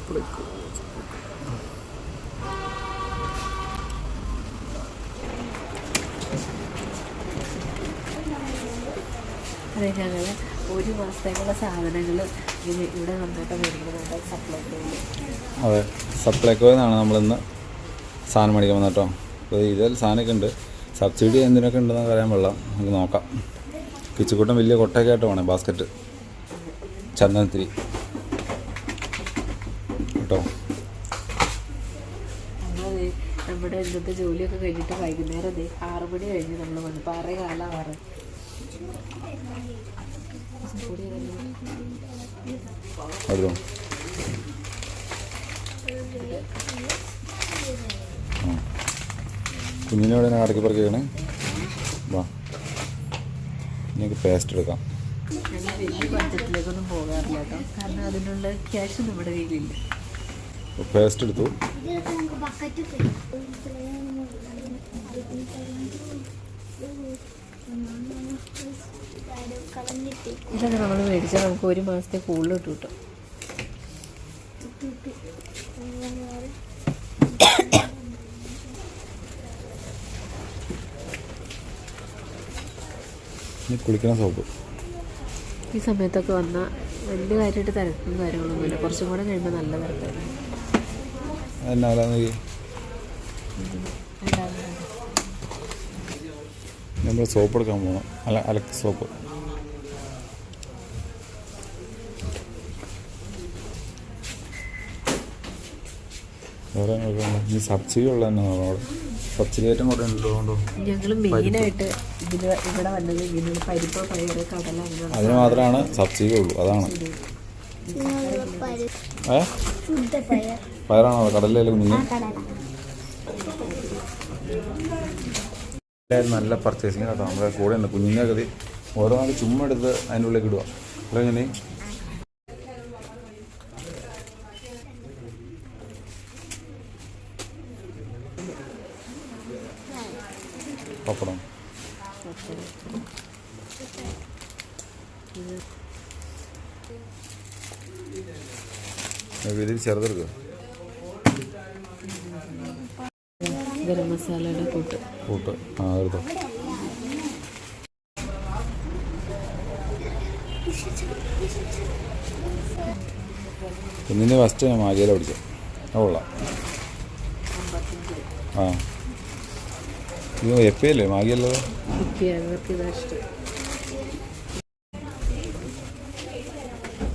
അതെ, ഞങ്ങൾ ഒരു മാസത്തേക്കുള്ള സാധനങ്ങൾ ഇവിടെ വന്നിട്ട് മേടിക്കുന്നുണ്ട് സപ്ലൈക്കോയിൽ. അതെ, സപ്ലൈക്കോയിൽ നിന്നാണ് നമ്മളിന്ന് സാധനം മേടിക്കാൻ വന്നത് കേട്ടോ. അപ്പോൾ ഇതിൽ സാധനമൊക്കെ ഉണ്ട്. സബ്സിഡി എന്തിനൊക്കെ ഉണ്ടെന്ന് അറിയാൻ പാടില്ല, നമുക്ക് നോക്കാം. കിച്ചുകൂട്ടം വലിയ കൊട്ടയൊക്കെ ആയിട്ട് വേണേ, ബാസ്ക്കറ്റ് ചന്ദനത്തിരി കേട്ടോ. നമ്മുടെ ഇന്നത്തെ ജോലിയൊക്കെ കഴിഞ്ഞിട്ട് വൈകുന്നേരം 6 മണി കഴിഞ്ഞ് നമ്മൾ വന്നു. 6:15 അടുത്തോ കുഞ്ഞിനോട് ഞാൻ അടക്കി പറക്കുകയാണ്. വാ, എനിക്ക് പേസ്റ്റ് എടുക്കാം. ഞങ്ങൾ വലിയ ബഡ്ജറ്റിലേക്കൊന്നും പോകാറില്ല കേട്ടോ, കാരണം അതിനുള്ള ക്യാഷ് നമ്മുടെ കയ്യിലില്ല. പേസ്റ്റ് എടുത്തു. ഇതൊക്കെ നമ്മൾ മേടിച്ചാൽ നമുക്ക് 1 മാസത്തെ കൂടുതൽ കിട്ടും. കുളിക്കണ സോപ്പ് ഈ സമയത്തൊക്കെ വന്നാൽ വലിയ കാര്യമായിട്ട് തിരക്കും കാര്യങ്ങളൊന്നുമില്ല. കുറച്ചും കൂടെ കഴിയുമ്പോൾ നല്ല തിരക്കായിരുന്നു. നമ്മൾ സോപ്പ് എടുക്കാൻ പോകണം. അലക്ക് സോപ്പ്. വേറെ ഈ സബ്സിഡി ഉള്ള തന്നെ നോക്കണം. സബ്സിഡി ഏറ്റവും കുറേ ഉള്ളതുകൊണ്ടോ ഞങ്ങൾ മെയിനായിട്ട് ഇവിടെ വന്നത് ഇങ്ങനെ പരിപ്പ്, പയറ്, കടല. അതിന് മാത്രമാണ് സബ്സിഡി ഉള്ളൂ. അതാണ് പയറാണോ കടലല്ലേ കുഞ്ഞിന്? നല്ല പർച്ചേസിങ് കേട്ടോ. നമ്മുടെ കൂടെ ഉണ്ട് കുഞ്ഞിൻ്റെ ഗതി. ഓരോ നാൾ ചുമ്മാ എടുത്ത് അതിൻ്റെ ഉള്ളിലേക്ക് ഇടുക. അല്ല ഇങ്ങനെ പപ്പടം ഇതിൽ ചെറുതെടുക്കുക. ഗരം മസാലയുടെ കൂട്ട് എടുത്തോ. കുഞ്ഞിൻ്റെ ഫസ്റ്റ് ഞാൻ മാഗിയില പിടിച്ചു. കൊള്ളാം. ഇത് എപ്പയല്ലേ മാഗിയല്ലോ. ഇഷ്ടം.